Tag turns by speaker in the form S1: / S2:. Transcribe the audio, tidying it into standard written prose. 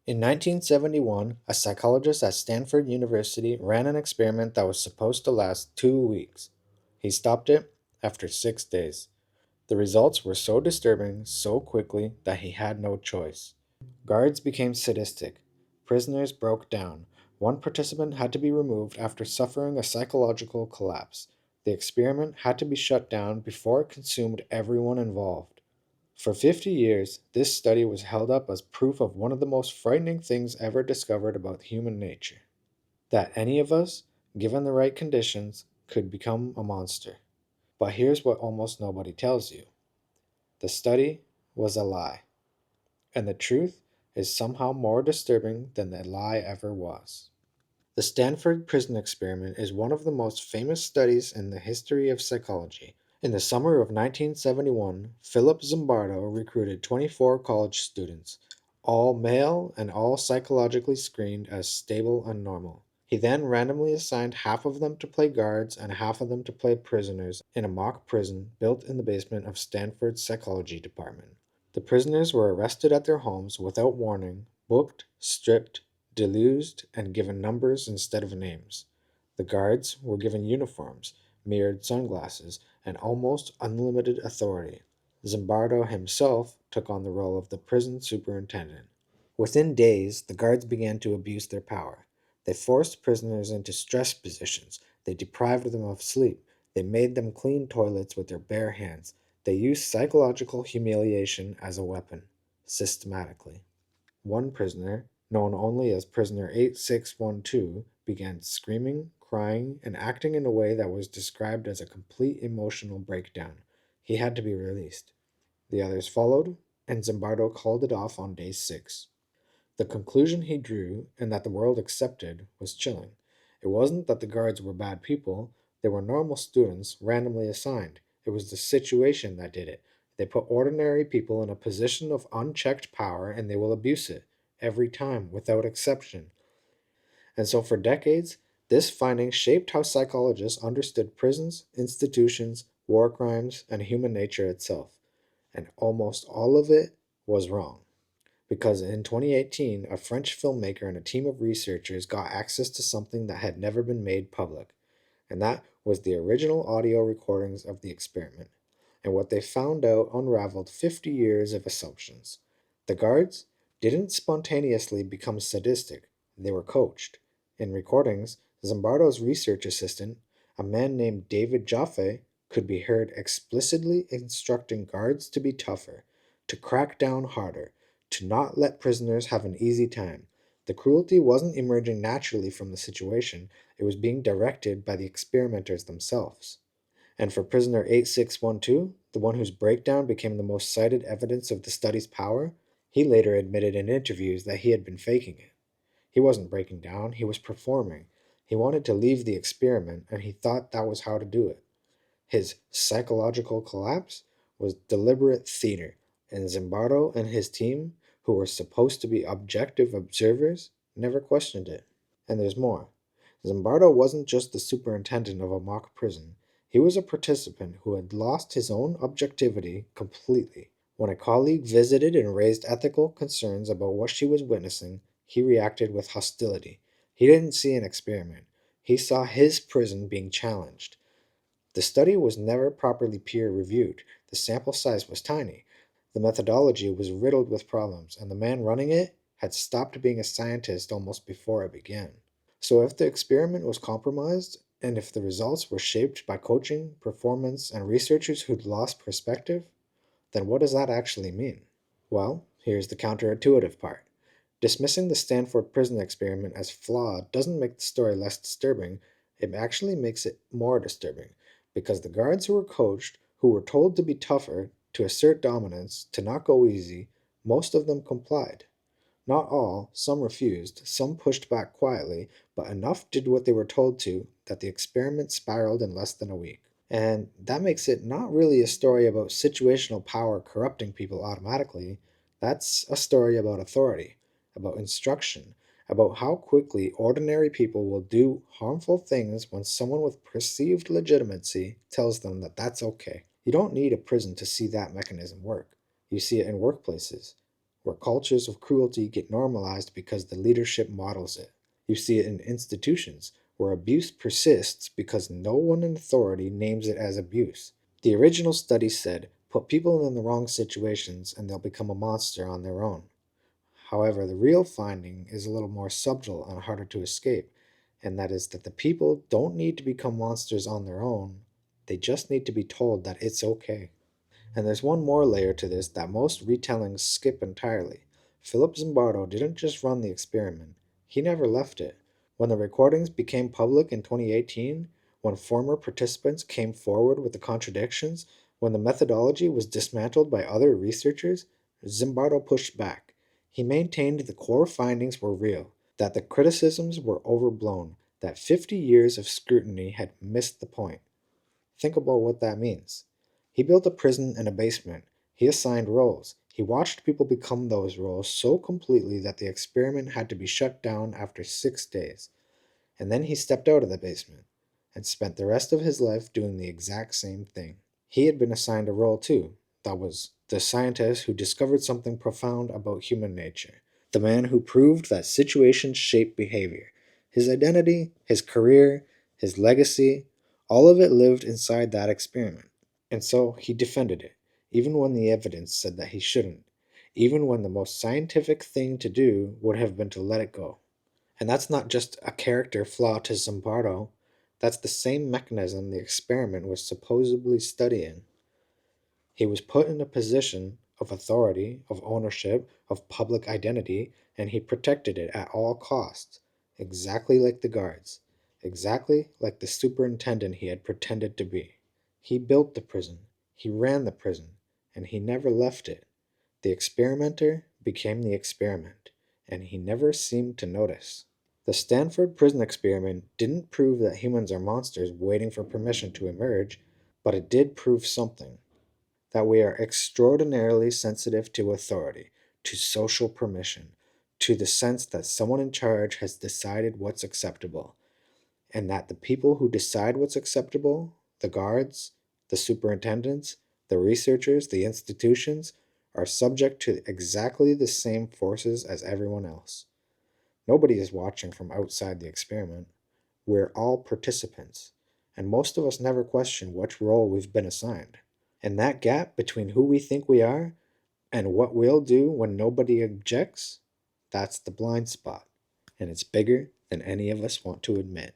S1: In 1971, a psychologist at Stanford University ran an experiment that was supposed to last 2 weeks. He stopped it after 6 days. The results were so disturbing so quickly that he had no choice. Guards became sadistic. Prisoners broke down. One participant had to be removed after suffering a psychological collapse. The experiment had to be shut down before it consumed everyone involved. For 50 years, this study was held up as proof of one of the most frightening things ever discovered about human nature: that any of us, given the right conditions, could become a monster. But here's what almost nobody tells you: the study was a lie, and the truth is somehow more disturbing than the lie ever was. The Stanford Prison Experiment is one of the most famous studies in the history of psychology. In the summer of 1971, Philip Zimbardo recruited 24 college students, all male and all psychologically screened as stable and normal. He then randomly assigned half of them to play guards and half of them to play prisoners in a mock prison built in the basement of Stanford's psychology department. The prisoners were arrested at their homes without warning, booked, stripped, deluged, and given numbers instead of names. The guards were given uniforms, mirrored sunglasses, and almost unlimited authority. Zimbardo himself took on the role of the prison superintendent. Within days, the guards began to abuse their power. They forced prisoners into stress positions. They deprived them of sleep. They made them clean toilets with their bare hands. They used psychological humiliation as a weapon, systematically. One prisoner, known only as Prisoner 8612, began screaming, crying, and acting in a way that was described as a complete emotional breakdown. He had to be released. The others followed, and Zimbardo called it off on day 6. The conclusion he drew, and that the world accepted, was chilling. It wasn't that the guards were bad people, they were normal students randomly assigned. It was the situation that did it. They put ordinary people in a position of unchecked power and they will abuse it, every time, without exception. And so for decades, this finding shaped how psychologists understood prisons, institutions, war crimes, and human nature itself. And almost all of it was wrong. Because in 2018, a French filmmaker and a team of researchers got access to something that had never been made public, and that was the original audio recordings of the experiment. And what they found out unraveled 50 years of assumptions. The guards didn't spontaneously become sadistic, they were coached. In recordings, Zimbardo's research assistant, a man named David Jaffe, could be heard explicitly instructing guards to be tougher, to crack down harder, to not let prisoners have an easy time. The cruelty wasn't emerging naturally from the situation, it was being directed by the experimenters themselves. And for prisoner 8612, the one whose breakdown became the most cited evidence of the study's power, he later admitted in interviews that he had been faking it. He wasn't breaking down, he was performing. He wanted to leave the experiment, and he thought that was how to do it. His psychological collapse was deliberate theater, and Zimbardo and his team, who were supposed to be objective observers, never questioned it. And there's more. Zimbardo wasn't just the superintendent of a mock prison, he was a participant who had lost his own objectivity completely. When a colleague visited and raised ethical concerns about what she was witnessing, he reacted with hostility. He didn't see an experiment, he saw his prison being challenged. The study was never properly peer reviewed, the sample size was tiny, the methodology was riddled with problems, and the man running it had stopped being a scientist almost before it began. So, if the experiment was compromised, and if the results were shaped by coaching, performance, and researchers who'd lost perspective, then what does that actually mean? Well, here's the counterintuitive part. Dismissing the Stanford Prison Experiment as flawed doesn't make the story less disturbing, it actually makes it more disturbing, because the guards who were coached, who were told to be tougher, to assert dominance, to not go easy, most of them complied. Not all, some refused, some pushed back quietly, but enough did what they were told to that the experiment spiraled in less than a week. And that makes it not really a story about situational power corrupting people automatically. That's a story about authority, about instruction, about how quickly ordinary people will do harmful things when someone with perceived legitimacy tells them that that's okay. You don't need a prison to see that mechanism work. You see it in workplaces, where cultures of cruelty get normalized because the leadership models it. You see it in institutions, where abuse persists because no one in authority names it as abuse. The original study said, put people in the wrong situations and they'll become a monster on their own. However, the real finding is a little more subtle and harder to escape, and that is that the people don't need to become monsters on their own, they just need to be told that it's okay. And there's one more layer to this that most retellings skip entirely. Philip Zimbardo didn't just run the experiment, he never left it. When the recordings became public in 2018, when former participants came forward with the contradictions, when the methodology was dismantled by other researchers, Zimbardo pushed back. He maintained the core findings were real, that the criticisms were overblown, that 50 years of scrutiny had missed the point. Think about what that means. He built a prison in a basement. He assigned roles. He watched people become those roles so completely that the experiment had to be shut down after 6 days. And then he stepped out of the basement and spent the rest of his life doing the exact same thing. He had been assigned a role too. That was the scientist who discovered something profound about human nature. The man who proved that situations shape behavior. His identity, his career, his legacy, all of it lived inside that experiment. And so he defended it, even when the evidence said that he shouldn't, even when the most scientific thing to do would have been to let it go. And that's not just a character flaw to Zimbardo, that's the same mechanism the experiment was supposedly studying. He was put in a position of authority, of ownership, of public identity, and he protected it at all costs, exactly like the guards, exactly like the superintendent he had pretended to be. He built the prison, he ran the prison, and he never left it. The experimenter became the experiment, and he never seemed to notice. The Stanford Prison Experiment didn't prove that humans are monsters waiting for permission to emerge, but it did prove something, that we are extraordinarily sensitive to authority, to social permission, to the sense that someone in charge has decided what's acceptable, and that the people who decide what's acceptable, the guards, the superintendents, the researchers, the institutions, are subject to exactly the same forces as everyone else. Nobody is watching from outside the experiment. We're all participants, and most of us never question which role we've been assigned. And that gap between who we think we are and what we'll do when nobody objects, that's the blind spot. And it's bigger than any of us want to admit.